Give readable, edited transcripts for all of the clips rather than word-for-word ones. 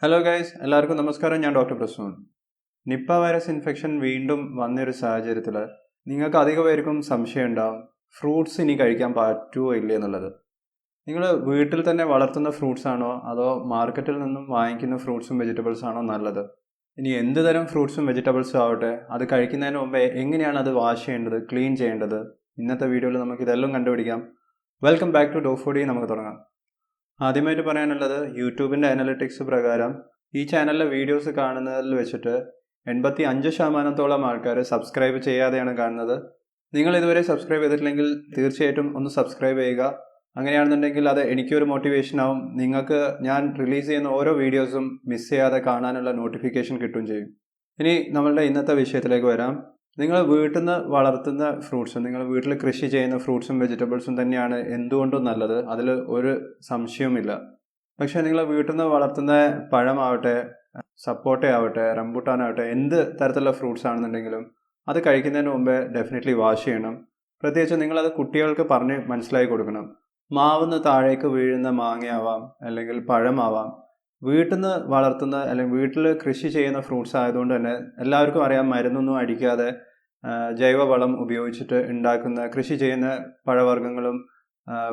Hello guys, എല്ലാവർക്കും നമസ്കാരം. ഞാൻ doctor Prasoon. Nipah virus infection വീണ്ടും വന്നൊരു സാഹചര്യത്തിൽ നിങ്ങൾക്ക് അധിക പേർക്കും സംശയം ഉണ്ടാവും ഫ്രൂട്ട്സ് ഇനി കഴിക്കാൻ പറ്റുമോ ഇല്ലേ എന്നുള്ളത്. നിങ്ങൾ വീട്ടിൽ തന്നെ വളർത്തുന്ന ഫ്രൂട്ട്സ് ആണോ അതോ മാർക്കറ്റിൽ നിന്നും വാങ്ങിക്കുന്ന ഫ്രൂട്ട്സും വെജിറ്റബിൾസ് ആണോ നല്ലത്? ഇനി എന്ത് തരം ഫ്രൂട്ട്സും വെജിറ്റബിൾസും ആവട്ടെ, അത് കഴിക്കുന്നതിന് മുമ്പേ എങ്ങനെയാണ് അത് വാഷ് ചെയ്യേണ്ടത്, ക്ലീൻ ചെയ്യേണ്ടത്, ഇന്നത്തെ വീഡിയോയിൽ നമുക്ക് ഇതെല്ലാം കണ്ടുപിടിക്കാം. വെൽക്കം ബാക്ക് ടു ഡോഫോഡി. നമുക്ക് തുടങ്ങാം. ആദ്യമായിട്ട് പറയാനുള്ളത്, യൂട്യൂബിൻ്റെ അനലിറ്റിക്സ് പ്രകാരം ഈ ചാനലിലെ വീഡിയോസ് കാണുന്നതിൽ വെച്ചിട്ട് 85% ആൾക്കാർ സബ്സ്ക്രൈബ് ചെയ്യാതെയാണ് കാണുന്നത്. നിങ്ങൾ ഇതുവരെ സബ്സ്ക്രൈബ് ചെയ്തിട്ടില്ലെങ്കിൽ തീർച്ചയായിട്ടും ഒന്ന് സബ്സ്ക്രൈബ് ചെയ്യുക. അങ്ങനെയാണെന്നുണ്ടെങ്കിൽ അത് എനിക്കൊരു മോട്ടിവേഷൻ ആവും. നിങ്ങൾക്ക് ഞാൻ റിലീസ് ചെയ്യുന്ന ഓരോ വീഡിയോസും മിസ് ചെയ്യാതെ കാണാനുള്ള നോട്ടിഫിക്കേഷൻ കിട്ടുകയും ചെയ്യും. ഇനി നമ്മളുടെ ഇന്നത്തെ വിഷയത്തിലേക്ക് വരാം. നിങ്ങൾ വീട്ടിൽ നിന്ന് വളർത്തുന്ന ഫ്രൂട്ട്സും നിങ്ങൾ വീട്ടിൽ കൃഷി ചെയ്യുന്ന ഫ്രൂട്ട്സും വെജിറ്റബിൾസും തന്നെയാണ് എന്തുകൊണ്ടും നല്ലത്, അതിൽ ഒരു സംശയവുമില്ല. പക്ഷേ നിങ്ങൾ വീട്ടിൽ നിന്ന് വളർത്തുന്ന പഴമാവട്ടെ, സപ്പോട്ട ആവട്ടെ, റംബൂട്ടാനാവട്ടെ, എന്ത് തരത്തിലുള്ള ഫ്രൂട്ട്സ് ആണെന്നുണ്ടെങ്കിലും അത് കഴിക്കുന്നതിന് മുമ്പേ ഡെഫിനറ്റ്ലി വാഷ് ചെയ്യണം. പ്രത്യേകിച്ച് നിങ്ങളത് കുട്ടികൾക്ക് പറഞ്ഞ് മനസ്സിലാക്കി കൊടുക്കണം. മാവുന്ന് താഴേക്ക് വീഴുന്ന മാങ്ങയാവാം, അല്ലെങ്കിൽ പഴമാവാം. വീട്ടിൽ നിന്ന് വളർത്തുന്ന അല്ലെങ്കിൽ വീട്ടിൽ കൃഷി ചെയ്യുന്ന ഫ്രൂട്ട്സ് ആയതുകൊണ്ട് തന്നെ എല്ലാവർക്കും അറിയാം, മരുന്നൊന്നും അടിക്കാതെ ജൈവവളം ഉപയോഗിച്ചിട്ട് ഉണ്ടാക്കുന്ന കൃഷി ചെയ്യുന്ന പഴവർഗ്ഗങ്ങളും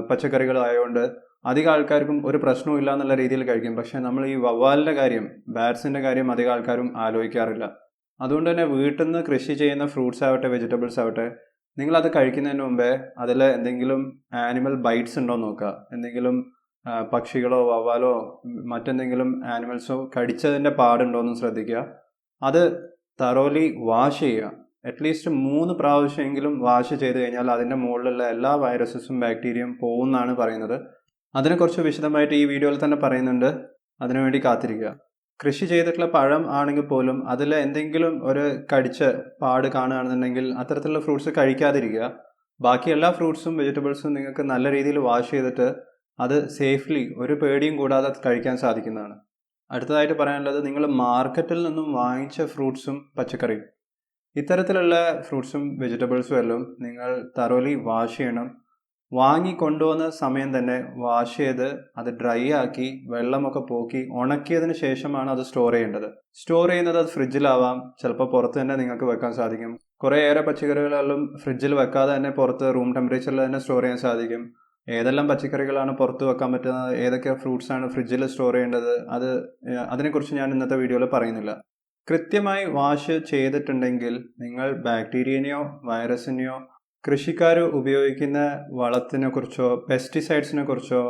പച്ചക്കറികളും ആയതുകൊണ്ട് അധികം ആൾക്കാർക്കും ഒരു പ്രശ്നവും ഇല്ല എന്നുള്ള രീതിയിൽ കഴിക്കും. പക്ഷേ നമ്മൾ ഈ വവ്വാലിൻ്റെ കാര്യം, ബാറ്റ്സിൻ്റെ കാര്യം അധികം ആൾക്കാരും ആലോചിക്കാറില്ല. അതുകൊണ്ട് തന്നെ വീട്ടിൽ നിന്ന് കൃഷി ചെയ്യുന്ന ഫ്രൂട്ട്സ് ആവട്ടെ, വെജിറ്റബിൾസ് ആവട്ടെ, നിങ്ങളത് കഴിക്കുന്നതിന് മുമ്പേ അതിൽ എന്തെങ്കിലും ആനിമൽ ബൈറ്റ്സ് ഉണ്ടോ എന്ന് നോക്കുക. എന്തെങ്കിലും പക്ഷികളോ വവ്വാലോ മറ്റെന്തെങ്കിലും ആനിമൽസോ കടിച്ചതിൻ്റെ പാടുണ്ടോ എന്ന് ശ്രദ്ധിക്കുക. അത് തറോലി വാഷ് ചെയ്യുക. അറ്റ്ലീസ്റ്റ് 3 പ്രാവശ്യമെങ്കിലും വാഷ് ചെയ്ത് കഴിഞ്ഞാൽ അതിൻ്റെ മുകളിലുള്ള എല്ലാ വൈറസസും ബാക്ടീരിയയും പോകുമെന്നാണ് പറയുന്നത്. അതിനെക്കുറിച്ച് വിശദമായിട്ട് ഈ വീഡിയോയിൽ തന്നെ പറയുന്നുണ്ട്. അതിനുവേണ്ടി കാത്തിരിക്കുക. കൃഷി ചെയ്തിട്ടുള്ള പഴം ആണെങ്കിൽ പോലും അതിൽ എന്തെങ്കിലും ഒരു കടിച്ച പാട് കാണുകയാണെന്നുണ്ടെങ്കിൽ അത്തരത്തിലുള്ള ഫ്രൂട്ട്സ് കഴിക്കാതിരിക്കുക. ബാക്കി എല്ലാ ഫ്രൂട്ട്സും വെജിറ്റബിൾസും നിങ്ങൾക്ക് നല്ല രീതിയിൽ വാഷ് ചെയ്തിട്ട് അത് സേഫ്ലി ഒരു പേടിയും കൂടാതെ കഴിക്കാൻ സാധിക്കുന്നതാണ്. അടുത്തതായിട്ട് പറയാനുള്ളത്, നിങ്ങൾ മാർക്കറ്റിൽ നിന്നും വാങ്ങിച്ച ഫ്രൂട്ട്സും പച്ചക്കറിയും, ഇത്തരത്തിലുള്ള ഫ്രൂട്ട്സും വെജിറ്റബിൾസും എല്ലാം നിങ്ങൾ തറോലി വാഷ് ചെയ്യണം. വാങ്ങി കൊണ്ടുവന്ന സമയം തന്നെ വാഷ് ചെയ്ത് അത് ഡ്രൈ ആക്കി വെള്ളമൊക്കെ പോക്കി ഉണക്കിയതിന് ശേഷമാണ് അത് സ്റ്റോർ ചെയ്യേണ്ടത്. സ്റ്റോർ ചെയ്യുന്നത് അത് ഫ്രിഡ്ജിലാവാം, ചിലപ്പോൾ പുറത്ത് തന്നെ നിങ്ങൾക്ക് വെക്കാൻ സാധിക്കും. കുറേയേറെ പച്ചക്കറികളെല്ലാം ഫ്രിഡ്ജിൽ വെക്കാതെ തന്നെ പുറത്ത് റൂം ടെമ്പറേച്ചറിൽ തന്നെ സ്റ്റോർ ചെയ്യാൻ സാധിക്കും. ഏതെല്ലാം പച്ചക്കറികളാണ് പുറത്ത് വെക്കാൻ പറ്റുന്നത്, ഏതൊക്കെ ഫ്രൂട്ട്സാണ് ഫ്രിഡ്ജിൽ സ്റ്റോർ ചെയ്യേണ്ടത്, അതിനെക്കുറിച്ച് ഞാൻ ഇന്നത്തെ വീഡിയോയിൽ പറയുന്നില്ല. കൃത്യമായി വാഷ് ചെയ്തിട്ടുണ്ടെങ്കിൽ നിങ്ങൾ ബാക്ടീരിയനെയോ വൈറസിനെയോ കൃഷിക്കാർ ഉപയോഗിക്കുന്ന വളത്തിനെ കുറിച്ചോ പെസ്റ്റിസൈഡ്സിനെ കുറിച്ചോ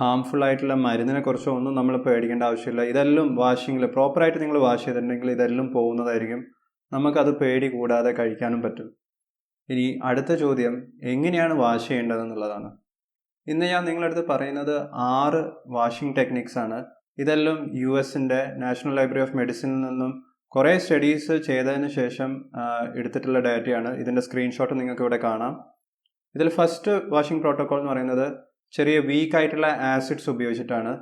ഹാംഫുൾ ആയിട്ടുള്ള മരുന്നിനെ കുറിച്ചോ ഒന്നും നമ്മൾ പേടിക്കേണ്ട ആവശ്യമില്ല. ഇതെല്ലാം വാഷിങ്ങിൽ പ്രോപ്പറായിട്ട് നിങ്ങൾ വാഷ് ചെയ്തിട്ടുണ്ടെങ്കിൽ ഇതെല്ലാം പോകുന്നതായിരിക്കും. നമുക്കത് പേടി കൂടാതെ കഴിക്കാനും പറ്റും. ഇനി അടുത്ത ചോദ്യം, എങ്ങനെയാണ് വാഷ് ചെയ്യേണ്ടതെന്നുള്ളതാണ്. ഇന്ന് ഞാൻ നിങ്ങളടുത്ത് പറയുന്നത് 6 വാഷിംഗ് ടെക്നിക്സ് ആണ്. ഇതെല്ലാം US-ൻ്റെ നാഷണൽ ലൈബ്രറി ഓഫ് മെഡിസിനിൽ നിന്നും കുറേ സ്റ്റഡീസ് ചെയ്തതിന് ശേഷം എടുത്തിട്ടുള്ള ഡാറ്റയാണ്. ഇതിൻ്റെ സ്ക്രീൻഷോട്ട് നിങ്ങൾക്ക് ഇവിടെ കാണാം. ഇതിൽ ഫസ്റ്റ് വാഷിംഗ് പ്രോട്ടോക്കോൾ എന്ന് പറയുന്നത് ചെറിയ വീക്ക് ആയിട്ടുള്ള ആസിഡ്സ് ഉപയോഗിച്ചിട്ടാണ്.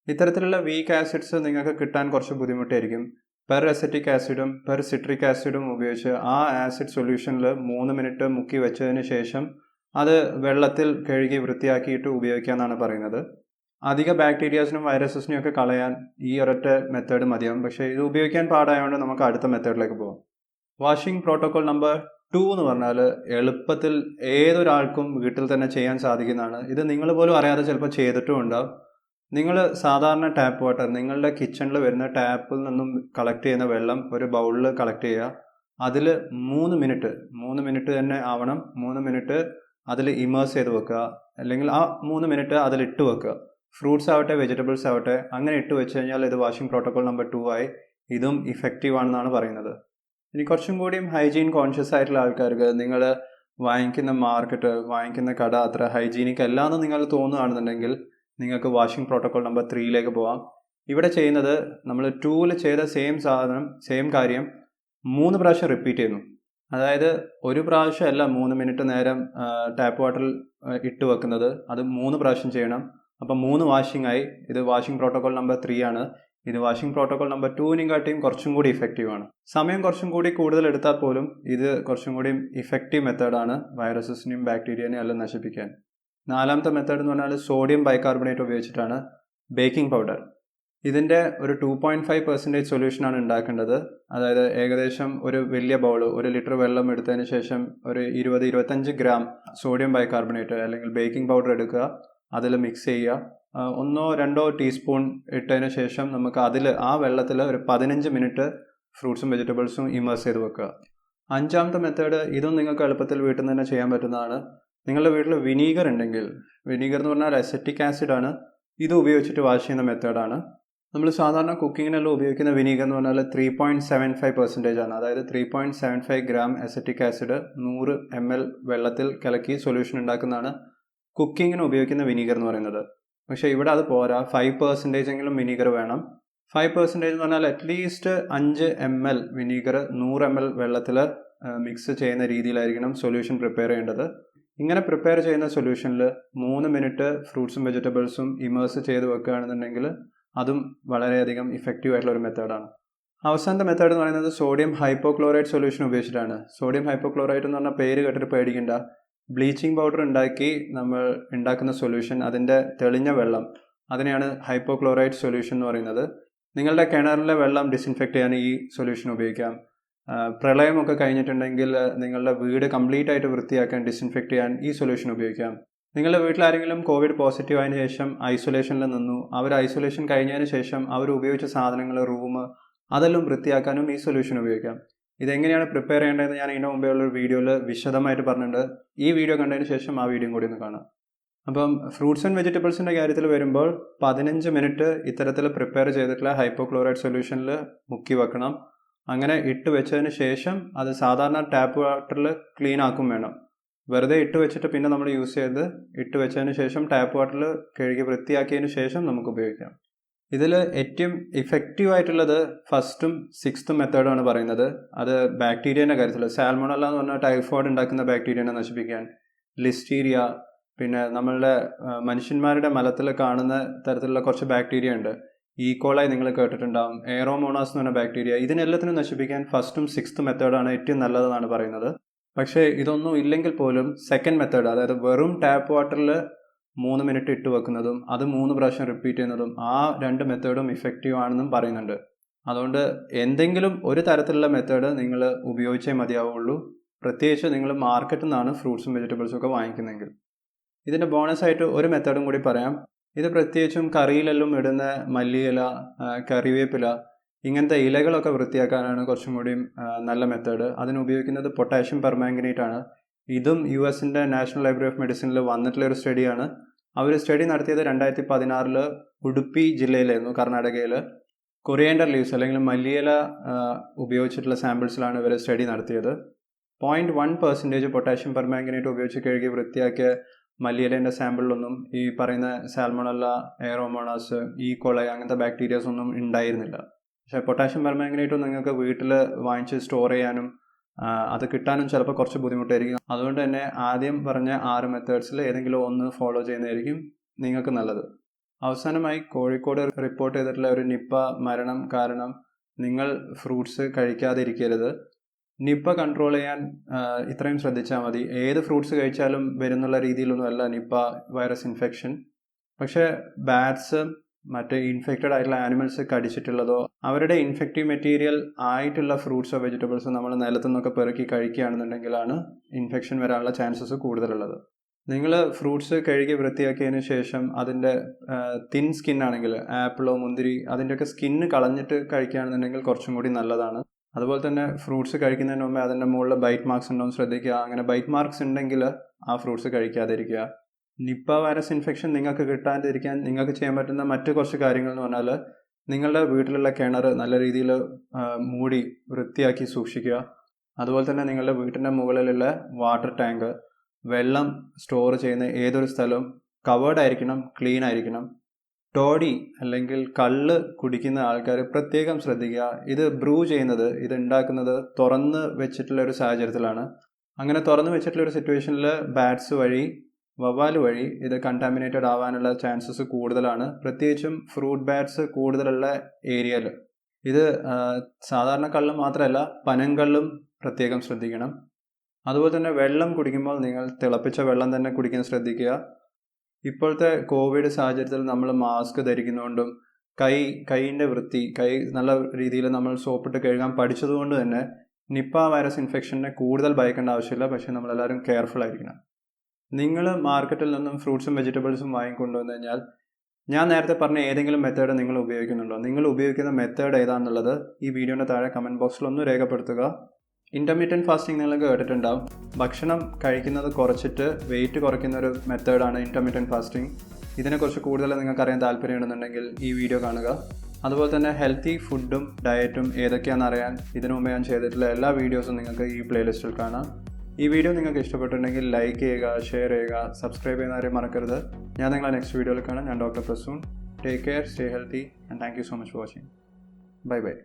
ഇത്തരത്തിലുള്ള വീക്ക് ആസിഡ്സ് നിങ്ങൾക്ക് കിട്ടാൻ കുറച്ച് ബുദ്ധിമുട്ടായിരിക്കും. പെർ അസറ്റിക് ആസിഡും പെർ സിട്രിക് ആസിഡും ഉപയോഗിച്ച് ആ ആസിഡ് സൊല്യൂഷനിൽ 3 മിനിറ്റ് മുക്കി വെച്ചതിന് ശേഷം അത് വെള്ളത്തിൽ കഴുകി വൃത്തിയാക്കിയിട്ട് ഉപയോഗിക്കാമെന്നാണ് പറയുന്നത്. അധിക ബാക്ടീരിയാസിനും വൈറസസിനും ഒക്കെ കളയാൻ ഈ ഒരൊറ്റ മെത്തേഡ് മതിയാവും. പക്ഷേ ഇത് ഉപയോഗിക്കാൻ പാടായതുകൊണ്ട് നമുക്ക് അടുത്ത മെത്തേഡിലേക്ക് പോകാം. വാഷിംഗ് പ്രോട്ടോക്കോൾ നമ്പർ 2 എന്ന് പറഞ്ഞാൽ എളുപ്പത്തിൽ ഏതൊരാൾക്കും വീട്ടിൽ തന്നെ ചെയ്യാൻ സാധിക്കുന്നതാണ്. ഇത് നിങ്ങൾ പോലും അറിയാതെ ചിലപ്പോൾ ചെയ്തിട്ടും ഉണ്ടാവും. നിങ്ങൾ സാധാരണ ടാപ്പ് വാട്ടർ, നിങ്ങളുടെ കിച്ചണിൽ വരുന്ന ടാപ്പിൽ നിന്നും കളക്ട് ചെയ്യുന്ന വെള്ളം ഒരു ബൗളിൽ കളക്ട് ചെയ്യുക. അതിൽ 3 മിനിറ്റ് തന്നെ ആവണം. 3 മിനിറ്റ് അതിൽ ഇമേഴ്സ് ചെയ്ത് വെക്കുക, അല്ലെങ്കിൽ ആ 3 മിനിറ്റ് അതിലിട്ട് വെക്കുക. ഫ്രൂട്ട്സ് ആവട്ടെ വെജിറ്റബിൾസ് ആവട്ടെ, അങ്ങനെ ഇട്ട് വെച്ച് കഴിഞ്ഞാൽ ഇത് വാഷിംഗ് പ്രോട്ടോക്കോൾ നമ്പർ 2 ആയി. ഇതും ഇഫക്റ്റീവ് ആണെന്നാണ് പറയുന്നത്. ഇനി കുറച്ചും കൂടിയും ഹൈജീൻ കോൺഷ്യസ് ആയിട്ടുള്ള ആൾക്കാർക്ക് നിങ്ങൾ വാങ്ങിക്കുന്ന മാർക്കറ്റ്, വാങ്ങിക്കുന്ന കട അത്ര ഹൈജീനിക് അല്ല എന്ന് നിങ്ങൾ തോന്നുകയാണെന്നുണ്ടെങ്കിൽ നിങ്ങൾക്ക് വാഷിംഗ് പ്രോട്ടോക്കോൾ നമ്പർ 3യിലേക്ക് പോകാം. ഇവിടെ ചെയ്യുന്നത്, നമ്മൾ 2ൽ ചെയ്ത സെയിം കാര്യം 3 പ്രാവശ്യം റിപ്പീറ്റ് ചെയ്യുന്നു. അതായത് ഒരു പ്രാവശ്യമല്ല 3 മിനിറ്റ് നേരം ടാപ്പ് വാട്ടറിൽ ഇട്ട് വെക്കുന്നത്, അത് 3 പ്രാവശ്യം ചെയ്യണം. അപ്പം 3 വാഷിംഗ് ആയി. ഇത് വാഷിംഗ് പ്രോട്ടോക്കോൾ നമ്പർ 3 ആണ്. ഇത് വാഷിംഗ് പ്രോട്ടോക്കോൾ നമ്പർ 2-നെക്കാട്ടിയും കുറച്ചും കൂടി ഇഫക്റ്റീവ് ആണ്. സമയം കുറച്ചും കൂടി കൂടുതൽ എടുത്താൽ പോലും ഇത് കുറച്ചും കൂടി ഇഫക്റ്റീവ് മെത്തേഡാണ് വൈറസസിനെയും ബാക്ടീരിയനെയും എല്ലാം നശിപ്പിക്കാൻ. 4ാമത്തെ മെത്തേഡ് എന്ന് പറഞ്ഞാൽ സോഡിയം ബൈകാർബണേറ്റ് ഉപയോഗിച്ചിട്ടാണ്. ബേക്കിംഗ് പൗഡർ, ഇതിൻ്റെ ഒരു 2.5% സൊല്യൂഷനാണ് ഉണ്ടാക്കേണ്ടത്. അതായത് ഏകദേശം ഒരു വലിയ ബൗൾ 1 ലിറ്റർ വെള്ളം എടുത്തതിന് ശേഷം ഒരു 20-25 ഗ്രാം സോഡിയം ബൈകാർബണേറ്റ് അല്ലെങ്കിൽ ബേക്കിംഗ് പൗഡർ എടുക്കുക, അതിൽ മിക്സ് ചെയ്യുക. 1-2 ടീസ്പൂൺ ഇട്ടതിന് ശേഷം നമുക്ക് ആ വെള്ളത്തിൽ ഒരു 15 മിനിറ്റ് ഫ്രൂട്ട്സും വെജിറ്റബിൾസും ഇമേഴ്സ് ചെയ്ത് വെക്കുക. 5ാമത്തെ മെത്തേഡ്, ഇതും നിങ്ങൾക്ക് എളുപ്പത്തിൽ വീട്ടിൽ നിന്ന് തന്നെ ചെയ്യാൻ പറ്റുന്നതാണ്. നിങ്ങളുടെ വീട്ടിൽ വിനീഗർ ഉണ്ടെങ്കിൽ, വിനീഗർ എന്ന് പറഞ്ഞാൽ അസറ്റിക് ആസിഡ് ആണ്, ഇത് ഉപയോഗിച്ചിട്ട് വാഷ് ചെയ്യുന്ന മെത്തേഡാണ്. നമ്മൾ സാധാരണ കുക്കിങ്ങിനെല്ലാം ഉപയോഗിക്കുന്ന വിനീഗർ എന്ന് പറഞ്ഞാൽ 3.75% ആണ്. അതായത് 3.75 ഗ്രാം അസറ്റിക് ആസിഡ് 100 ml വെള്ളത്തിൽ കലക്കി സൊല്യൂഷൻ ഉണ്ടാക്കുന്നതാണ് കുക്കിങ്ങിന് ഉപയോഗിക്കുന്ന വിനീഗർ എന്ന് പറയുന്നത്. പക്ഷേ ഇവിടെ അത് പോരാ, 5% എങ്കിലും വിനീഗർ വേണം. 5% എന്ന് പറഞ്ഞാൽ അറ്റ്ലീസ്റ്റ് 5 ml വിനീഗർ 100 ml വെള്ളത്തിൽ മിക്സ് ചെയ്യുന്ന രീതിയിലായിരിക്കണം സൊല്യൂഷൻ പ്രിപ്പയർ ചെയ്യേണ്ടത്. ഇങ്ങനെ പ്രിപ്പയർ ചെയ്യുന്ന സൊല്യൂഷനിൽ 3 മിനിറ്റ് ഫ്രൂട്ട്സും വെജിറ്റബിൾസും ഇമേഴ്സ് ചെയ്ത് വെക്കുകയാണെന്നുണ്ടെങ്കിൽ അതും വളരെയധികം ഇഫക്റ്റീവ് ആയിട്ടുള്ള ഒരു മെത്തേഡാണ്. അവസാനത്തെ മെത്തേഡ് എന്ന് പറയുന്നത് സോഡിയം ഹൈപ്പോക്ലോറൈഡ് സൊല്യൂഷൻ ഉപയോഗിച്ചിട്ടാണ്. സോഡിയം ഹൈപ്പോക്ലോറൈഡ് എന്ന് പറഞ്ഞാൽ പേര് കേട്ടിട്ട് പേടിക്കണ്ട. ബ്ലീച്ചിങ് പൗഡർ ഉണ്ടാക്കി നമ്മൾ ഉണ്ടാക്കുന്ന സൊല്യൂഷൻ, അതിൻ്റെ തെളിഞ്ഞ വെള്ളം, അതിനെയാണ് ഹൈപ്പോക്ലോറൈഡ് സൊല്യൂഷൻ എന്ന് പറയുന്നത്. നിങ്ങളുടെ കിണറിലെ വെള്ളം ഡിസിൻഫെക്റ്റ് ചെയ്യാൻ ഈ സൊല്യൂഷൻ ഉപയോഗിക്കാം. പ്രളയമൊക്കെ കഴിഞ്ഞിട്ടുണ്ടെങ്കിൽ നിങ്ങളുടെ വീട് കംപ്ലീറ്റ് ആയിട്ട് വൃത്തിയാക്കാൻ, ഡിസിൻഫെക്റ്റ് ചെയ്യാൻ ഈ സൊല്യൂഷൻ ഉപയോഗിക്കാം. നിങ്ങളുടെ വീട്ടിലാരെങ്കിലും കോവിഡ് പോസിറ്റീവ് ആയതിനു ശേഷം ഐസൊലേഷനിൽ നിന്നു, അവർ ഐസൊലേഷൻ കഴിഞ്ഞതിന് ശേഷം അവർ ഉപയോഗിച്ച സാധനങ്ങൾ, റൂം, അതെല്ലാം വൃത്തിയാക്കാനും ഈ സൊല്യൂഷൻ ഉപയോഗിക്കാം. ഇതെങ്ങനെയാണ് പ്രിപ്പയർ ചെയ്യേണ്ടതെന്ന് ഞാൻ ഇതിന് മുമ്പേ ഉള്ളൊരു വീഡിയോയിൽ വിശദമായിട്ട് പറഞ്ഞിട്ടുണ്ട്. ഈ വീഡിയോ കണ്ടതിന് ശേഷം ആ വീഡിയോയും കൂടി ഒന്ന് കാണാം. അപ്പം ഫ്രൂട്ട്സ് ആൻഡ് വെജിറ്റബിൾസിൻ്റെ കാര്യത്തിൽ വരുമ്പോൾ 15 മിനിറ്റ് ഇത്തരത്തിൽ പ്രിപ്പയർ ചെയ്തിട്ടുള്ള ഹൈപ്പോക്ലോറൈഡ് സൊല്യൂഷനിൽ മുക്കി വെക്കണം. അങ്ങനെ ഇട്ട് വെച്ചതിന് ശേഷം അത് സാധാരണ ടാപ്പ് വാട്ടറിൽ ക്ലീൻ ആക്കും വേണം. വെറുതെ ഇട്ട് വെച്ചിട്ട് പിന്നെ നമ്മൾ യൂസ് ചെയ്ത് ഇട്ട് വെച്ചതിന് ശേഷം ടാപ്പ് വാട്ടറിൽ കഴുകി വൃത്തിയാക്കിയതിന് ശേഷം നമുക്ക് ഉപയോഗിക്കാം. ഇതിൽ ഏറ്റവും ഇഫക്റ്റീവ് ആയിട്ടുള്ളത് 1st 6th മെത്തേഡാണ് പറയുന്നത്. അത് ബാക്ടീരിയൻ്റെ കാര്യത്തിൽ, സാൽമോണല്ല എന്ന് പറഞ്ഞാൽ ടൈഫോയിഡ് ഉണ്ടാക്കുന്ന ബാക്ടീരിയനെ നശിപ്പിക്കാൻ, ലിസ്റ്റീരിയ, പിന്നെ നമ്മളുടെ മനുഷ്യന്മാരുടെ മലത്തിൽ കാണുന്ന തരത്തിലുള്ള കുറച്ച് ബാക്ടീരിയ ഉണ്ട്. ഈക്കോളായി നിങ്ങൾ കേട്ടിട്ടുണ്ടാകും. എയറോമോണാസ് എന്ന് പറഞ്ഞ ബാക്ടീരിയ, ഇതിനെല്ലാത്തിനും നശിപ്പിക്കാൻ 1st 6th മെത്തേഡാണ് ഏറ്റവും നല്ലതെന്നാണ് പറയുന്നത്. പക്ഷേ ഇതൊന്നും ഇല്ലെങ്കിൽ പോലും 2nd മെത്തേഡ്, അതായത് വെറും ടാപ്പ് വാട്ടറിൽ 3 മിനിറ്റ് ഇട്ട് വെക്കുന്നതും അത് 3 പ്രാവശ്യം റിപ്പീറ്റ് ചെയ്യുന്നതും, ആ 2 മെത്തേഡും ഇഫക്റ്റീവ് ആണെന്നും പറയുന്നുണ്ട്. അതുകൊണ്ട് എന്തെങ്കിലും ഒരു തരത്തിലുള്ള മെത്തേഡ് നിങ്ങൾ ഉപയോഗിച്ചേ മതിയാവുള്ളൂ, പ്രത്യേകിച്ച് നിങ്ങൾ മാർക്കറ്റിൽ നിന്നാണ് ഫ്രൂട്ട്സും വെജിറ്റബിൾസും ഒക്കെ വാങ്ങിക്കുന്നെങ്കിൽ. ഇതിൻ്റെ ബോണസായിട്ട് ഒരു മെത്തേഡും കൂടി പറയാം. ഇത് പ്രത്യേകിച്ചും കറിയിലെല്ലാം ഇടുന്ന മല്ലിയില, കറിവേപ്പില, ഇങ്ങനത്തെ ഇലകളൊക്കെ വൃത്തിയാക്കാനാണ് കുറച്ചും കൂടിയും നല്ല മെത്തേഡ്. അതിനുപയോഗിക്കുന്നത് പൊട്ടാഷ്യം പെർമാംഗനേറ്റ് ആണ്. ഇതും US-ൻ്റെ നാഷണൽ ലൈബ്രറി ഓഫ് മെഡിസിനിൽ വന്നിട്ടുള്ള ഒരു സ്റ്റഡിയാണ്. അവർ സ്റ്റഡി നടത്തിയത് 2016 ഉടുപ്പി ജില്ലയിലായിരുന്നു, കർണാടകയിൽ. കൊറിയാൻഡർ ലീവ്സ് അല്ലെങ്കിൽ മല്ലിയില ഉപയോഗിച്ചിട്ടുള്ള സാമ്പിൾസിലാണ് ഇവർ സ്റ്റഡി നടത്തിയത്. 0.1% പൊട്ടാഷ്യം പെർമാംഗനേറ്റ് ഉപയോഗിച്ച് കഴുകി വൃത്തിയാക്കിയ മല്ലിയിലേൻ്റെ സാമ്പിളിലൊന്നും ഈ പറയുന്ന സാൽമോണല്ല, എയറോമോണാസ്, ഈക്കോളൈ അങ്ങനത്തെ ബാക്ടീരിയാസ് ഒന്നും ഉണ്ടായിരുന്നില്ല. പക്ഷേ പൊട്ടാഷ്യം പെർമാംഗനേറ്റും നിങ്ങൾക്ക് വീട്ടിൽ വാങ്ങിച്ച് സ്റ്റോർ ചെയ്യാനും അത് കിട്ടാനും ചിലപ്പോൾ കുറച്ച് ബുദ്ധിമുട്ടായിരിക്കും. അതുകൊണ്ട് തന്നെ ആദ്യം പറഞ്ഞ 6 മെത്തേഡ്സിൽ ഏതെങ്കിലും ഒന്ന് ഫോളോ ചെയ്യുന്നതായിരിക്കും നിങ്ങൾക്ക് നല്ലത്. അവസാനമായി കോഴിക്കോട് റിപ്പോർട്ട് ചെയ്തിട്ടുള്ള ഒരു നിപ്പ മരണം കാരണം നിങ്ങൾ ഫ്രൂട്ട്സ് കഴിക്കാതിരിക്കരുത്. നിപ്പ കൺട്രോൾ ചെയ്യാൻ ഇത്രയും ശ്രദ്ധിച്ചാൽ മതി. ഏത് ഫ്രൂട്ട്സ് കഴിച്ചാലും വരുന്നുള്ള രീതിയിലൊന്നുമല്ല നിപ്പ വൈറസ് ഇൻഫെക്ഷൻ. പക്ഷേ ബാറ്റ്സ്, മറ്റ് ഇൻഫെക്റ്റഡ് ആയിട്ടുള്ള ആനിമൽസ് കടിച്ചിട്ടുള്ളതോ അവരുടെ ഇൻഫെക്റ്റീവ് മെറ്റീരിയൽ ആയിട്ടുള്ള ഫ്രൂട്ട്സോ വെജിറ്റബിൾസോ നമ്മൾ നിലത്തു നിന്നൊക്കെ പെറുക്കി കഴിക്കുകയാണെന്നുണ്ടെങ്കിലാണ് ഇൻഫെക്ഷൻ വരാനുള്ള ചാൻസസ് കൂടുതലുള്ളത്. നിങ്ങൾ ഫ്രൂട്ട്സ് കഴുകി വൃത്തിയാക്കിയതിന് ശേഷം അതിൻ്റെ തിൻ സ്കിൻ ആണെങ്കിൽ, ആപ്പിളോ മുന്തിരി, അതിൻ്റെയൊക്കെ സ്കിന്ന് കളഞ്ഞിട്ട് കഴിക്കുകയാണെന്നുണ്ടെങ്കിൽ കുറച്ചും കൂടി നല്ലതാണ്. അതുപോലെ തന്നെ ഫ്രൂട്ട്സ് കഴിക്കുന്നതിന് മുമ്പേ അതിൻ്റെ മുകളിൽ ബൈറ്റ് മാർക്സ് ഉണ്ടോ എന്ന് ശ്രദ്ധിക്കുക. അങ്ങനെ ബൈറ്റ് മാർക്സ് ഉണ്ടെങ്കിൽ ആ ഫ്രൂട്ട്സ് കഴിക്കാതിരിക്കുക. നിപ്പ വൈറസ് ഇൻഫെക്ഷൻ നിങ്ങൾക്ക് കിട്ടാതിരിക്കാൻ നിങ്ങൾക്ക് ചെയ്യാൻ പറ്റുന്ന മറ്റു കുറച്ച് കാര്യങ്ങൾ എന്ന് പറഞ്ഞാൽ, നിങ്ങളുടെ വീട്ടിലുള്ള കിണർ നല്ല രീതിയിൽ മൂടി വൃത്തിയാക്കി സൂക്ഷിക്കുക. അതുപോലെ തന്നെ നിങ്ങളുടെ വീട്ടിൻ്റെ മുകളിലുള്ള വാട്ടർ ടാങ്ക്, വെള്ളം സ്റ്റോർ ചെയ്യുന്ന ഏതൊരു സ്ഥലവും കവേർഡ് ആയിരിക്കണം, ക്ലീൻ ആയിരിക്കണം. ടോഡി അല്ലെങ്കിൽ കള്ള് കുടിക്കുന്ന ആൾക്കാർ പ്രത്യേകം ശ്രദ്ധിക്കുക. ഇത് ബ്രൂ ചെയ്യുന്നത്, ഇത് ഉണ്ടാക്കുന്നത് തുറന്ന് വെച്ചിട്ടുള്ള ഒരു സാഹചര്യത്തിലാണ്. അങ്ങനെ തുറന്ന് വെച്ചിട്ടുള്ള ഒരു സിറ്റുവേഷനിൽ ബാറ്റ്സ് വഴി, വവ്വാൽ വഴി ഇത് കണ്ടാമിനേറ്റഡ് ആവാനുള്ള ചാൻസസ് കൂടുതലാണ്, പ്രത്യേകിച്ചും ഫ്രൂട്ട് ബാറ്റ്സ് കൂടുതലുള്ള ഏരിയയിൽ. ഇത് സാധാരണ കള്ളും മാത്രമല്ല, പനങ്കള്ളും പ്രത്യേകം ശ്രദ്ധിക്കണം. അതുപോലെ തന്നെ വെള്ളം കുടിക്കുമ്പോൾ നിങ്ങൾ തിളപ്പിച്ച വെള്ളം തന്നെ കുടിക്കാൻ ശ്രദ്ധിക്കുക. ഇപ്പോഴത്തെ കോവിഡ് സാഹചര്യത്തിൽ നമ്മൾ മാസ്ക് ധരിക്കുന്നതുകൊണ്ടും കൈയിൻ്റെ വൃത്തി, കൈ നല്ല രീതിയിൽ നമ്മൾ സോപ്പിട്ട് കഴുകാൻ പഠിച്ചതുകൊണ്ട് തന്നെ നിപ്പ വൈറസ് ഇൻഫെക്ഷനെ കൂടുതൽ ഭയക്കേണ്ട ആവശ്യമില്ല. പക്ഷേ നമ്മളെല്ലാവരും കെയർഫുൾ ആയിരിക്കണം. നിങ്ങൾ മാർക്കറ്റിൽ നിന്നും ഫ്രൂട്ട്സും വെജിറ്റബിൾസും വാങ്ങിക്കൊണ്ടുവന്നു കഴിഞ്ഞാൽ ഞാൻ നേരത്തെ പറഞ്ഞ ഏതെങ്കിലും മെത്തേഡ് നിങ്ങൾ ഉപയോഗിക്കുന്നുണ്ടോ? നിങ്ങൾ ഉപയോഗിക്കുന്ന മെത്തേഡ് ഏതാണെന്നുള്ളത് ഈ വീഡിയോൻ്റെ താഴെ കമൻറ്റ് ബോക്സിൽ ഒന്ന് രേഖപ്പെടുത്തുക. ഇൻ്റർമീഡിയറ്റ് ഫാസ്റ്റിംഗ് നിങ്ങൾ കേട്ടിട്ടുണ്ടാവും. ഭക്ഷണം കഴിക്കുന്നത് കുറച്ചിട്ട് വെയിറ്റ് കുറയ്ക്കുന്ന ഒരു മെത്തേഡാണ് ഇൻ്റർമീഡിയറ്റ് ഫാസ്റ്റിംഗ്. ഇതിനെക്കുറിച്ച് കൂടുതൽ നിങ്ങൾക്ക് അറിയാൻ താല്പര്യമുണ്ടെന്നുണ്ടെങ്കിൽ ഈ വീഡിയോ കാണുക. അതുപോലെ തന്നെ ഹെൽത്തി ഫുഡും ഡയറ്റും ഏതൊക്കെയാണെന്ന് അറിയാൻ ഇതിനു മുമ്പ് ഞാൻ ചെയ്തിട്ടുള്ള എല്ലാ വീഡിയോസും നിങ്ങൾക്ക് ഈ പ്ലേലിസ്റ്റിൽ കാണാം. ഈ വീഡിയോ നിങ്ങൾക്ക് ഇഷ്ടപ്പെട്ടിട്ടുണ്ടെങ്കിൽ ലൈക്ക് ചെയ്യുക, ഷെയർ ചെയ്യുക, സബ്സ്ക്രൈബ് ചെയ്യുന്ന കാര്യം മറക്കരുത്. ഞാൻ നിങ്ങളെ നെക്സ്റ്റ് വീഡിയോയിൽ കാണാം. ഞാൻ doctor Prasoon. Take care, stay healthy and thank you so much for watching. Bye bye.